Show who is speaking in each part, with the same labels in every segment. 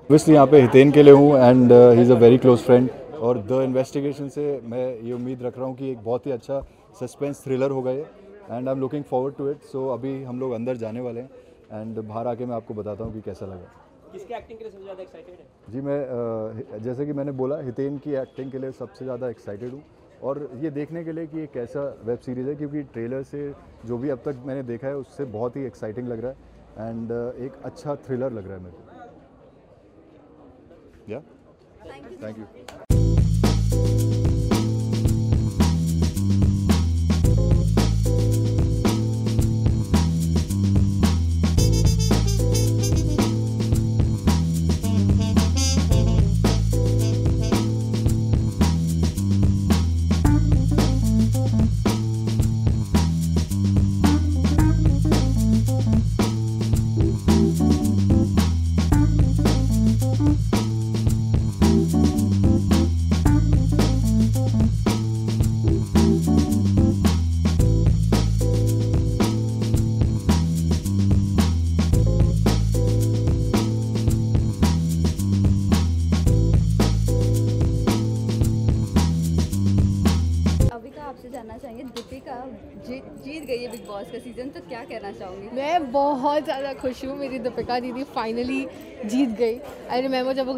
Speaker 1: Obviously यहाँ पे हितेन के लिए हूँ and he is a very close friend. और द इन्वेस्टिगेशन से मैं ये उम्मीद रख रहा हूँ कि एक बहुत ही अच्छा सस्पेंस थ्रिलर होगा ये, and I am looking forward to it. So अभी हम लोग अंदर जाने वाले हैं एंड बाहर आके मैं आपको बताता हूँ कि कैसा लगा।
Speaker 2: किसके एक्टिंग के लिए सबसे ज़्यादा एक्साइटेड है?
Speaker 1: जी मैं जैसे कि मैंने बोला, हितेन की एक्टिंग के लिए सबसे ज़्यादा एक्साइटेड हूँ और ये देखने के लिए कि ये कैसा वेब सीरीज़ है, क्योंकि ट्रेलर से जो भी अब तक मैंने देखा है उससे बहुत ही एक्साइटिंग लग रहा है एंड एक अच्छा थ्रिलर लग रहा है मेरे को। या थैंक यू।
Speaker 3: आपसे जानना चाहेंगे, दीपिका जीत गई है बिग बॉस का सीजन, तो क्या कहना चाहूँगी?
Speaker 4: मैं बहुत ज़्यादा खुश हूँ, मेरी दीपिका दीदी फाइनली जीत गई। आई रिमेंबर जब वो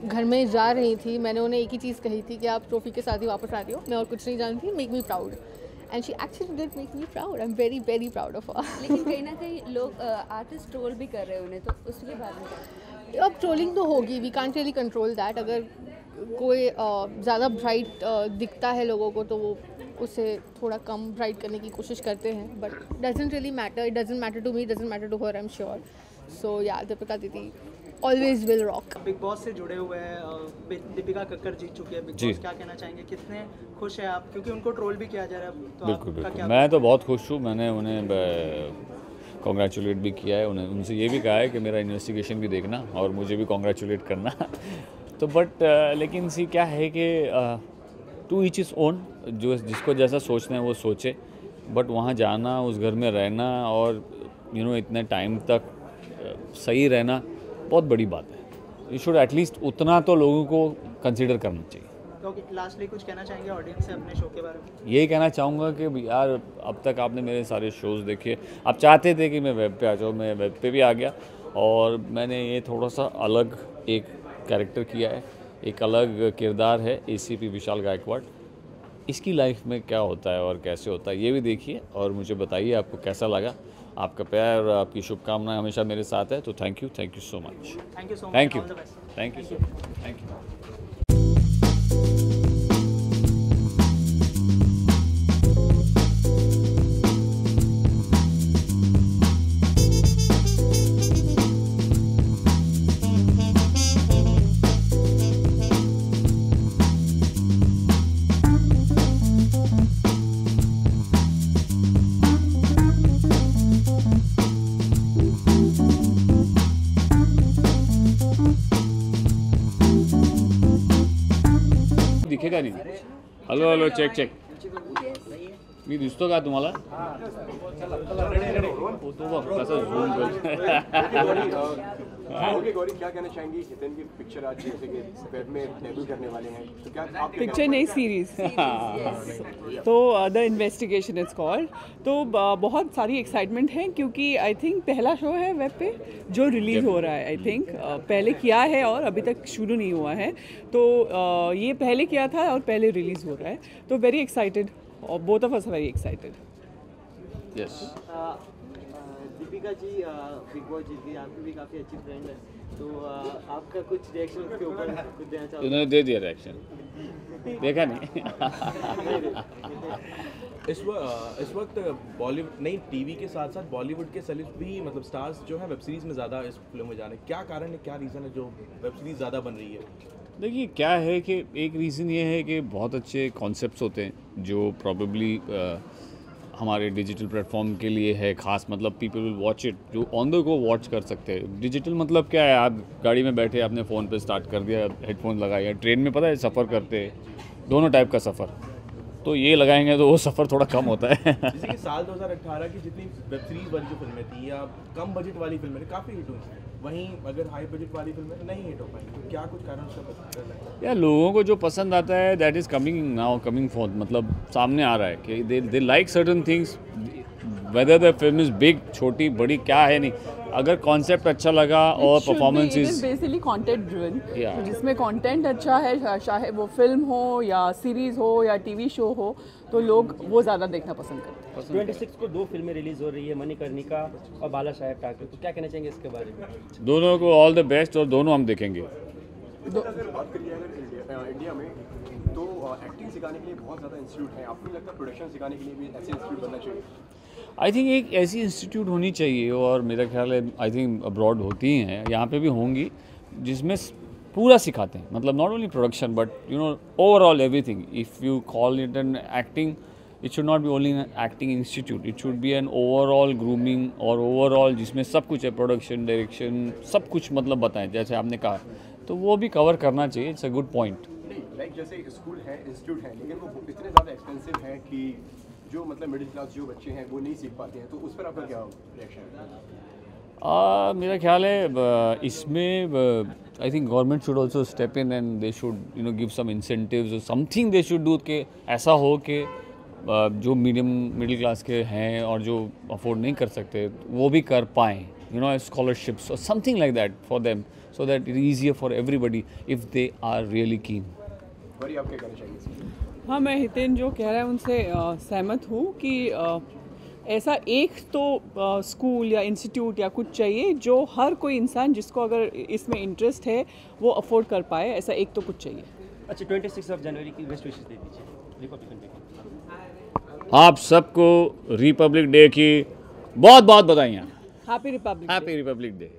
Speaker 4: घर में जा रही थी, मैंने उन्हें एक ही चीज़ कही थी कि आप ट्रॉफी के साथ ही वापस आ रही हो, मैं और कुछ नहीं जानती, make me proud. And she actually did make me proud. I am very very proud of her.
Speaker 3: लेकिन कहीं ना कहीं लोग आर्टिस्ट ट्रोल भी कर रहे हैं उन्हें, तो उसके बारे में
Speaker 4: अब ट्रोलिंग तो होगी, we can't really control that. अगर कोई ज़्यादा ब्राइट दिखता है लोगों को तो वो उसे थोड़ा कम ब्राइट करने की कोशिश करते हैं, but doesn't really matter, it doesn't matter to me, doesn't matter to her, I am sure. So yeah, Deepika दीदी always will rock.
Speaker 2: Bigg Boss से जुड़े हुए हैं, दीपिका कक्कर जीत चुकी है बिग बॉस, क्या कहना चाहेंगे, कितने खुश हैं आप, क्योंकि उनको ट्रोल भी किया जा रहा है? तो
Speaker 5: बिल्कुल बिल्कुल, मैं तो बहुत खुश हूँ। मैंने उन्हें कॉन्ग्रेचुलेट भी किया है, उनसे ये भी कहा है कि मेरा इन्वेस्टिगेशन भी देखना और मुझे भी कॉन्ग्रेचुलेट करना। तो बट लेकिन सी क्या है कि टू ईच इज़ ओन, जो जिसको जैसा सोचना है वो सोचे, बट वहाँ जाना, उस घर में रहना और इतने टाइम तक सही रहना बहुत बड़ी बात है। यू शुड एटलीस्ट उतना तो लोगों को कंसिडर करना चाहिए।
Speaker 2: तो लास्टली कुछ कहना चाहेंगे ऑडियंस से अपने शो के बारे में?
Speaker 5: यही कहना चाहूँगा कि यार, अब तक आपने मेरे सारे शोज़ देखे, आप चाहते थे कि मैं वेब पे आ जाऊँ, मैं वेब पे भी आ गया और मैंने ये थोड़ा सा अलग एक कैरेक्टर किया है, एक अलग किरदार है ACP विशाल गायकवाड़। इसकी लाइफ में क्या होता है और कैसे होता है ये भी देखिए और मुझे बताइए आपको कैसा लगा। आपका प्यार, आपकी शुभकामनाएं हमेशा मेरे साथ है, तो thank you so much.
Speaker 2: Thank you so much.
Speaker 5: Thank you. Thank you. दिखेगा नहीं। हॅलो चेक मी दिसतो का तुम्हाला? तो बघ कसं झूम
Speaker 6: गौरी, क्या कहना चाहेंगी? हितेन की पिक्चर आज जैसे कि वेब में डेब्यू करने वाले हैं, तो क्या आप
Speaker 7: पिक्चर नहीं सीरीज तो द इन्वेस्टिगेशन इट्स कॉल्ड। तो बहुत सारी एक्साइटमेंट है क्योंकि आई थिंक पहला शो है वेब पे जो रिलीज़ हो रहा है। आई थिंक पहले किया है और अभी तक शुरू नहीं हुआ है, तो ये पहले किया था और पहले रिलीज़ हो रहा है, तो वेरी एक्साइटेड और both of us very excited.
Speaker 5: Yes.
Speaker 8: Deepika ji Bigg Boss जीत गई, आपकी भी काफ़ी अच्छी फ्रेंड है, तो आपका कुछ रिएक्शन उसके ऊपर कुछ देना चाहोगे?
Speaker 5: उन्होंने दे दिया रिएक्शन, देखा नहीं।
Speaker 9: इस वक्त बॉलीवुड नहीं, टीवी के साथ साथ बॉलीवुड के सेलिब्स भी, मतलब स्टार्स जो है वेब सीरीज़ में ज़्यादा इस फिल्म में जा रहे हैं। क्या कारण है, क्या रीज़न है जो वेब सीरीज़ ज़्यादा बन रही है?
Speaker 5: देखिए क्या है कि एक रीज़न ये है कि बहुत अच्छे कॉन्सेप्ट्स होते हैं जो प्रॉबेबली हमारे डिजिटल प्लेटफॉर्म के लिए है ख़ास, मतलब पीपल विल वॉच इट, जो ऑन द गो वॉच कर सकते हैं। डिजिटल मतलब क्या है, आप गाड़ी में बैठे अपने फ़ोन पे स्टार्ट कर दिया, हेडफोन लगाया, ट्रेन में पता है सफ़र करते हैं, दोनों टाइप का सफ़र, तो ये लगाएंगे तो वो सफ़र थोड़ा कम होता है।
Speaker 9: जैसे कि साल 2018 की जितनी वेब सीरीज़ वाली जो फिल्में थी या कम बजट वाली फिल्में काफ़ी हिट हुई, वहीं अगर हाई बजट वाली फिल्में नहीं हिट हो पाई, तो क्या कुछ कारण उसका लगता है?
Speaker 5: या लोगों को जो पसंद आता है that is coming now, coming for, मतलब सामने आ रहा है कि they like certain things, whether the film is big, छोटी बड़ी क्या है नहीं, अगर कॉन्सेप्ट अच्छा लगा और performance is
Speaker 7: basically content driven,
Speaker 5: Yeah.
Speaker 7: जिसमें कंटेंट अच्छा है, चाहे वो फिल्म हो या सीरीज हो या टीवी शो हो, तो लोग वो ज़्यादा देखना पसंद करते हैं।
Speaker 8: 26 को 2 फिल्में रिलीज हो रही है, मणिकर्णिका और बाला साहेब ठाकरे, तो क्या कहना चाहेंगे इसके बारे में?
Speaker 5: दोनों को ऑल द बेस्ट, और दोनों हम देखेंगे।
Speaker 6: अगर बात करिए अगर इंडिया में तो एक्टिंग सिखाने के लिए बहुत ज़्यादा इंस्टीट्यूट हैं, आपको नहीं लगता प्रोडक्शन सिखाने के लिए भी ऐसे इंस्टीट्यूट बनना चाहिए?
Speaker 5: आई थिंक एक ऐसी इंस्टीट्यूट होनी चाहिए, और मेरा ख्याल है आई थिंक अब्रॉड होती हैं, यहाँ पे भी होंगी, जिसमें पूरा सिखाते हैं, मतलब not only production but you know overall everything. If you call it an acting, it should not be only an acting institute, it should be an overall grooming, और ओवरऑल जिसमें सब कुछ है, प्रोडक्शन, डायरेक्शन, सब कुछ मतलब बताएं, जैसे आपने कहा, तो वो भी कवर करना चाहिए। It's a good point.
Speaker 6: Like जैसे स्कूल है, इंस्टीट्यूट है, लेकिन वो इतने ज़्यादा एक्सपेंसिव है कि जो मतलब मिडिल क्लास जो बच्चे हैं वो नहीं सीख पाते हैं, तो उस पर आपका क्या रिएक्शन है?
Speaker 5: मेरा ख्याल है इसमें I think government should also step in and they should you know give some incentives, something they should do, कि ऐसा हो कि जो मिडिल क्लास के हैं और जो अफोर्ड नहीं कर सकते वो भी कर पाएँ, यू नो स्कॉलरशिप्स और something like that for them, so that it is easier for everybody if they are really keen.
Speaker 6: वही आप क्या कहना चाहिए?
Speaker 7: हाँ, मैं हितेन जो कह रहा है उनसे सहमत हूँ कि ऐसा एक तो स्कूल या इंस्टीट्यूट या कुछ चाहिए जो हर कोई इंसान जिसको अगर इसमें इंटरेस्ट है वो अफोर्ड कर पाए, ऐसा एक तो कुछ चाहिए।
Speaker 8: अच्छा, 26 जनवरी की बेस्ट विशेस दे दीजिए रिपब्लिकन डे की।
Speaker 5: आप सबको रिपब्लिक डे की बहुत बहुत बधाइयाँ।
Speaker 7: Happy republic day.
Speaker 5: Happy republic day.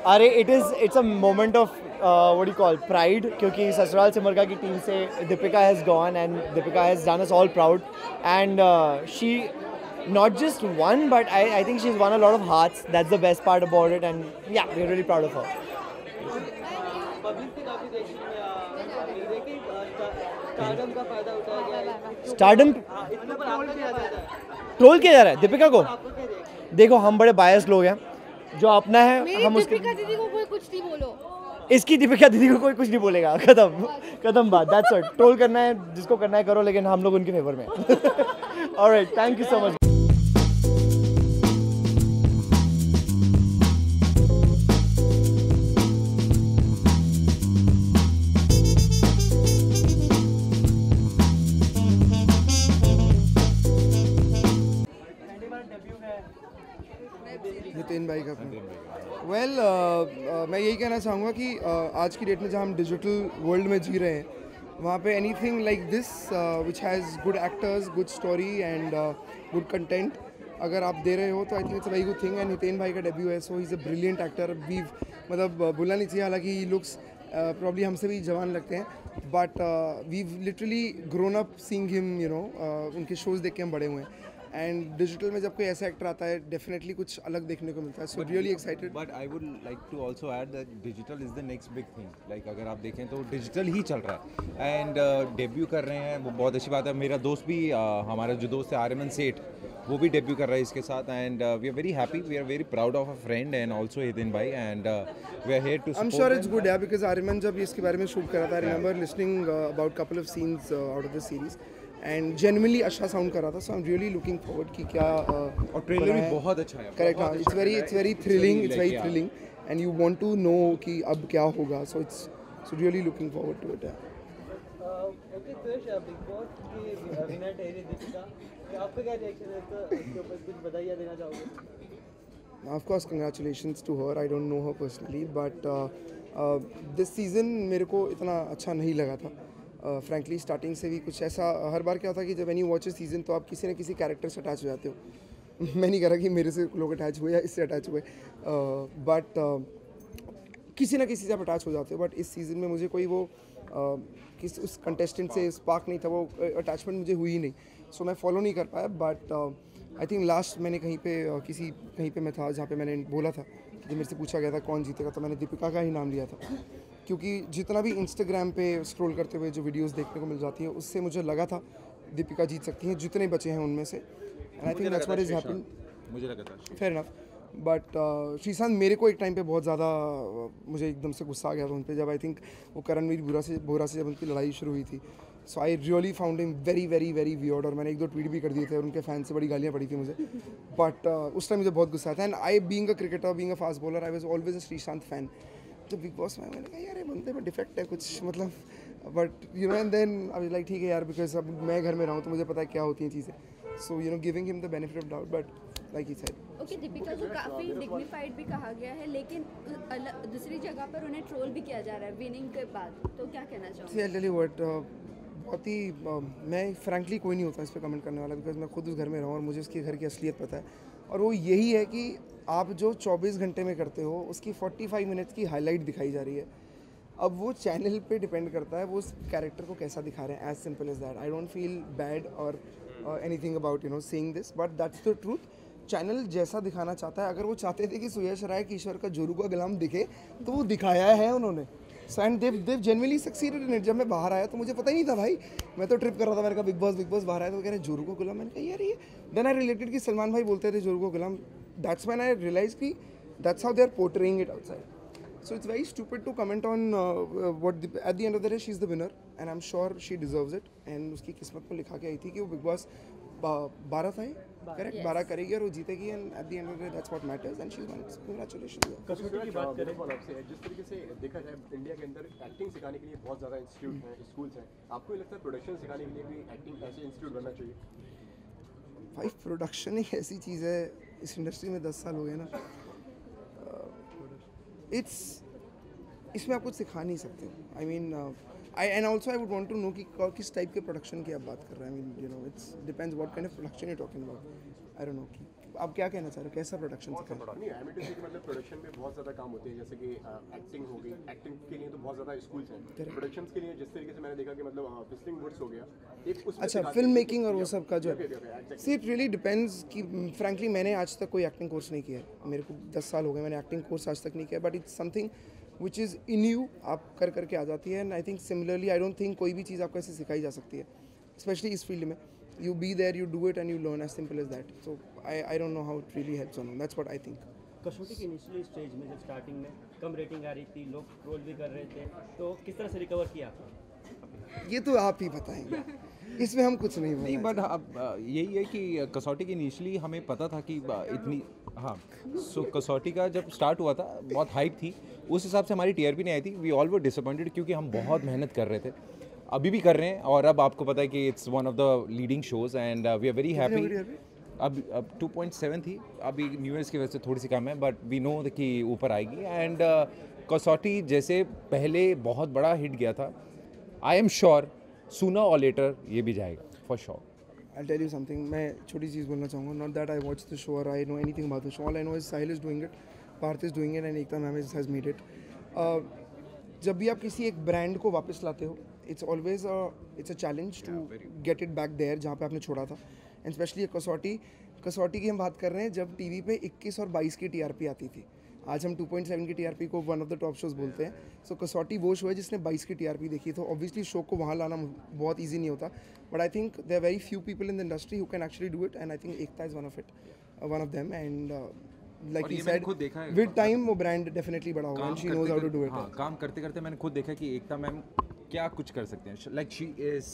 Speaker 10: अरे it's a moment of what do you call pride, क्योंकि ससुराल सिमरका की टीम से Deepika has gone and Deepika has done us all proud and she not just won but I think she's won a lot of hearts. That's the best part about it and yeah, we're really proud of her.
Speaker 8: Public से काफी देखने मिल रही है कि stardom का फायदा उठाया गया है।
Speaker 10: स्टारडम
Speaker 8: इसके ऊपर आपका क्या फायदा है?
Speaker 10: ट्रोल किया जा रहा है दीपिका को।
Speaker 8: आपको क्या रिएक्शन?
Speaker 10: देखो हम बड़े बायस लोग हैं, जो अपना है हम उसके,
Speaker 4: दीपिका दीदी को कोई कुछ नहीं बोलो।
Speaker 10: इसकी दीपिका दीदी को कोई कुछ नहीं बोलेगा, खत्म बात। That's it. ट्रोल करना है जिसको करना है करो, लेकिन हम लोग उनके फेवर में। Alright, thank you so much.
Speaker 11: Hiten भाई का वेल मैं यही कहना चाहूँगा कि आज की डेट में जहाँ हम डिजिटल वर्ल्ड में जी रहे हैं, वहाँ पे anything like this which has good actors, good story and good content अगर आप दे रहे हो तो I think it's a very good thing. And Hiten भाई का डेब्यू है, so he is a brilliant actor. We मतलब बोलना नहीं चाहिए, हालांकि ही लुक्स प्रॉब्ली हमसे भी जवान लगते हैं, but we literally grown up seeing him, you know, उनके शोज़ देख के हम बड़े हुए हैं। एंड डिजिटल में जब कोई ऐसा एक्टर आता है डेफिनेटली कुछ अलग देखने को मिलता है, so really excited.
Speaker 12: But I would like to also add that digital is the next big thing. Like अगर आप देखें तो डिजिटल ही चल रहा है एंड डेब्यू कर रहे हैं, वो बहुत अच्छी बात है। मेरा दोस्त भी हमारा जो दोस्त है आर्यमन सेठ, वो भी डेब्यू कर रहा है इसके साथ and we are very happy, we are very proud of a friend and also Hiten भाई and we are here to
Speaker 11: I am sure it's good, because Aryaman जब इसके बारे में शूट करा था, I remember listening about couple of scenes out of the series and genuinely अच्छा sound कर रहा था. So I am really looking forward कि क्या
Speaker 12: और ट्रेलर भी बहुत अच्छा है.
Speaker 11: करेक्ट. हाँ, it's very thrilling and you want to know कि अब क्या होगा. So really looking forward to it.
Speaker 8: Okay तो बिग बॉस की विनर ठहरी दीपिका, तो आपका क्या रिएक्शन है, तो उसके ऊपर कुछ बधाइयाँ देना चाहोगे?
Speaker 11: Of course, congratulations to her. I don't know her personally, but this season मेरे को इतना अच्छा नहीं लगा था. Frankly, starting से भी कुछ ऐसा हर बार क्या होता है कि जब when you watch a season तो आप किसी न किसी कैरेक्टर से अटैच हो जाते हो. मैं नहीं कह रहा कि मेरे से लोग अटैच हुए या इससे अटैच हुए, बट किसी ना किसी से आप अटैच हो जाते हो. बट इस सीज़न में मुझे कोई वो किस उस कंटेस्टेंट से स्पार्क नहीं था, वो अटैचमेंट मुझे हुई ही नहीं. सो मैं फॉलो नहीं कर पाया. बट आई थिंक लास्ट मैंने कहीं पे मैं था जहाँ पे मैंने बोला था कि मेरे से पूछा गया था कौन जीतेगा, तो मैंने दीपिका का ही नाम लिया था. क्योंकि जितना भी इंस्टाग्राम पे स्क्रॉल करते हुए जो वीडियोस देखने को मिल जाती है, उससे मुझे लगा था दीपिका जीत सकती हैं, जितने बचे हैं उनमें से. And I think that's what is happened.
Speaker 12: मुझे लगा था
Speaker 11: फेयर इनफ. बट श्रीशांत मेरे को एक टाइम पे बहुत ज़्यादा मुझे एकदम से गुस्सा आ गया था उन पर, जब आई थिंक वो करणवीर बोरा से जब उनकी लड़ाई शुरू हुई थी. So I really found him very very very weird, और मैंने 1-2 ट्वीट भी कर दिए थे और उनके फैन से बड़ी गालियाँ पड़ी थी मुझे. बट उस टाइम मुझे बहुत गुस्सा था. And I being a cricketer, being a fast bowler, I was always a Sreesanth fan. तो बिग बॉस में मैंने कहा यार ये बंदे में डिफेक्ट है कुछ, मतलब. But you know and then I was like ठीक है यार, बिकॉज अब मैं घर में रहा हूँ तो मुझे पता है क्या होती हैं चीज़ें. So you know giving him the benefit of doubt, but like he said.
Speaker 3: Okay, Deepika को काफ़ी डिग्निफाइड भी कहा गया है, लेकिन दूसरी जगह पर उन्हें ट्रोल भी किया जा रहा है विनिंग के बाद, तो क्या कहना चाहोगे?
Speaker 11: आई टेल यू व्हाट, बहुत ही मैं फ्रैंकली कोई नहीं होता इस पर कमेंट करने वाला, बिकॉज मैं खुद उस घर में रहा हूँ और मुझे उसके घर की असलियत पता है. और वो यही है कि आप जो 24 घंटे में करते हो उसकी 45 मिनट्स की हाईलाइट दिखाई जा रही है. अब वो चैनल पे डिपेंड करता है वो उस कैरेक्टर को कैसा दिखा रहे हैं. As simple as that. I don't feel bad और anything about you know saying this, but that's the truth. Channel जैसा दिखाना चाहता है. अगर वो चाहते थे कि सुयश राय किशोर का जोरू का गुलाम दिखे, तो वो दिखाया है उन्होंने. So and Dev genuinely succeeded in it. जब मैं बाहर आया तो मुझे पता ही नहीं था भाई, मैं तो ट्रिप कर रहा था. मैंने कहा बिग बॉस बाहर आया तो कह रहे जोरू को गुलाम. मैंने कहा यार ये, देन आई रिलेटेड कि सलमान भाई बोलते थे जोरू को गुलाम. दैट्स व्हेन आई रियलाइज कि that's how they are portraying it outside. So it's very stupid to comment on what at the end of the day she is the winner and I'm sure she deserves it. And उसकी किस्मत में लिखा के आई थी कि वो big boss 12 था, correct, 12 करेगी और वो जीतेगी. And eight the end of the day that's what matters and she is one. Congratulations.
Speaker 6: कसौटी की बात करें आपसे, जिस तरीके से देखा जाए इंडिया के अंदर एक्टिंग सिखाने के लिए बहुत ज़्यादा इंस्टीट्यूट हैं, स्कूल्स हैं, आपको लगता है प्रोडक्शन सिखाने के लिए भी एक्टिंग ऐसे इंस्टीट्यूट बनना चाहिए?
Speaker 11: भाई प्रोडक्शन एक ऐसी चीज़ है, इस इंडस्ट्री में 10 साल हो गए ना, इसमें आप कुछ सिखा नहीं सकते. I mean and also I would want to know कि किस टाइप के प्रोडक्शन की आप बात कर रहे हैं. I mean you know it's depends what kind of production you talking about. I don't no कि आप क्या कहना चाह रहे हो, कैसा प्रोडक्शन सिखाना.
Speaker 6: नहीं, आई मीन टू से कि मतलब प्रोडक्शन में बहुत ज़्यादा काम होते हैं, जैसे कि एक्टिंग हो गई. एक्टिंग के लिए तो बहुत ज़्यादा स्कूल्स हैं. प्रोडक्शन के लिए जिस तरीके से मैंने देखा कि मतलब फिस्लिंग वुड्स हो गया एक उसमें. अच्छा,
Speaker 11: फिल्म मेकिंग और वो सब का जो है, सी इट रियली डिपेंड्स कि फ्रैंकली मैंने आज तक कोई एक्टिंग कोर्स नहीं किया है. मेरे को 10 साल हो गए, मैंने एक्टिंग कोर्स आज तक नहीं किया. But it's something which is in you, आप कर करके आ जाती है. And I think similarly I don't think कोई भी चीज़ आपको ऐसे सिखाई जा सकती है, स्पेशली इस फील्ड में. You be there, you do it and you learn, as simple as that. So I don't know how it really helps or not. That's what I think.
Speaker 13: कसौटी की इनिशियली स्टेज में जब starting में कम rating आ रही थी, लोग troll भी कर रहे थे, तो किस तरह से रिकवर किया?
Speaker 11: ये तो आप ही बताएंगे, इसमें हम कुछ नहीं बोलेंगे.
Speaker 12: बट अब यही है कि कसौटी की इनिशियली हमें पता था कि इतनी, हाँ, सो कसौटी का जब स्टार्ट हुआ था बहुत हाइप थी, उस हिसाब से हमारी टीआरपी नहीं आई थी. वी ऑल वर डिसअपॉइंटेड क्योंकि हम बहुत मेहनत कर रहे थे, अभी भी कर रहे हैं. और अब आपको पता है कि it's one of the leading shows and we are very happy. अब 2.7 थी, अभी न्यू ईयर्स की वजह से थोड़ी सी कम है, बट वी नो कि ऊपर आएगी. एंड कसौटी जैसे पहले बहुत बड़ा हिट गया था, आई एम श्योर सूनर और लेटर ये भी जाएगा for sure.
Speaker 11: I'll tell you something. मैं छोटी चीज़ बोलना चाहूँगा. Not that I watched the show or I know anything about the show. All I know is Sahil is doing it, Parth is doing it, and Ekta ma'am has made it. जब भी आप किसी एक brand को वापस लाते हो, it's always a challenge to get it back there जहाँ पे आपने छोड़ा था. And especially कसौटी की हम बात कर रहे हैं जब टीवी पे 21 और 22 की टीआरपी आती थी. आज हम 2.7 की टीआरपी को one of the top shows बोलते हैं. सो कसौटी वो शो है जिसने 22 की टीआरपी देखी, तो ऑब्वियसली शो को वहाँ लाना बहुत ईजी नहीं होता. But I think there are very few people in the industry who can actually do it, and I think Ekta is one of them. And like he said, with time वो brand definitely बड़ा होगा. She knows how to do it.
Speaker 12: काम करते करते मैंने खुद देखा कि एकता मैम क्या कुछ कर सकते हैं. Like she is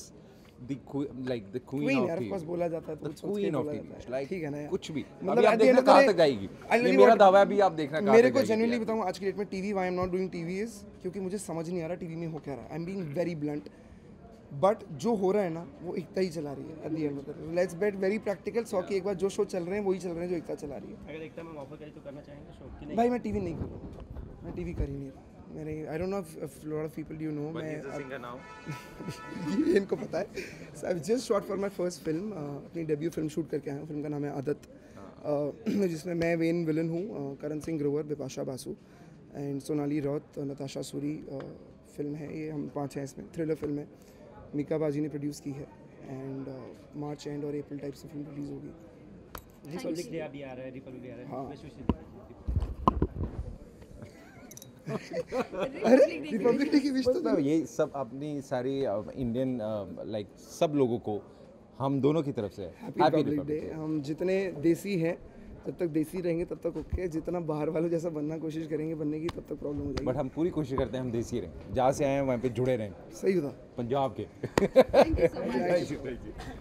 Speaker 12: the queen
Speaker 11: queen
Speaker 12: of
Speaker 11: यार, ऑफ कोर्स बोला जाता है तो कुछ सोच के
Speaker 12: क्वीन ऑफ
Speaker 11: बोला
Speaker 12: टीवी,
Speaker 11: जाता है।
Speaker 12: लाइक
Speaker 11: ठीक है ना यार।
Speaker 12: कुछ भी
Speaker 11: मतलब
Speaker 12: अभी आप
Speaker 11: at the end
Speaker 12: देखना
Speaker 11: of the
Speaker 12: कहाँ
Speaker 11: day,
Speaker 12: तक जाएगी,
Speaker 11: I'll tell
Speaker 12: ये
Speaker 11: you
Speaker 12: मेरा
Speaker 11: what,
Speaker 12: दावा है, अभी आप देखना कहाँ
Speaker 11: मेरे
Speaker 12: तक
Speaker 11: को
Speaker 12: जाएगी
Speaker 11: जेन्युइनली
Speaker 12: यार।
Speaker 11: बताऊँ आज की डेट में TV why am not doing TV is क्योंकि मुझे समझ नहीं आ रहा टीवी में हो क्या रहा है। I am being very blunt, but जो हो रहा है ना वो एकता ही चला रही है at the end of the day. Let's bet very practical, 100 की एक बार जो शो चल रहे हैं वही चल रहे हैं जो एकता चला रही है।
Speaker 13: अगर एकता मैम ऑफर करें तो करना चाहेंगे शो कि नहीं?
Speaker 11: भाई मैं टीवी नहीं कर रहा हूँ, मैं टीवी कर ही नहीं रहा। मेरे I don't know if lot of people you know, मैं ये इनको पता है। So I just shot for my first film, अपनी डेब्यू फिल्म शूट करके आया हूँ। फिल्म का नाम है आदत, जिसमें मैं मेन विलन हूँ, करण सिंह ग्रोवर, बिपाशा बासु एंड सोनाली रौत, नताशा सूरी। फिल्म है ये, हम 5 हैं इसमें, थ्रिलर फिल्म है, मीका बाजी ने प्रोड्यूस की है एंड मार्च एंड और अप्रैल टाइप से फिल्म रिलीज़ होगी।
Speaker 13: रिपब्लिक डे अभी आ रहा है, रिपब्लिक डे आ रहा है।
Speaker 11: हाँ।
Speaker 13: विश विश
Speaker 11: अरे रिपब्लिक डे की विश तो
Speaker 12: मतलब ये सब अपनी सारी इंडियन लाइक सब लोगों को हम दोनों की तरफ से
Speaker 11: हैप्पी रिपब्लिक डे। हम जितने देसी हैं तब तक देसी रहेंगे, तब तक ओके। जितना बाहर वालों जैसा बनना कोशिश करेंगे बनने की, तब तक प्रॉब्लम हो जाएगी।
Speaker 12: बट हम पूरी कोशिश करते हैं हम देसी रहें, जहाँ से आए हैं वहाँ पे जुड़े रहें,
Speaker 11: सही होता
Speaker 12: पंजाब के।
Speaker 11: Thank you so much.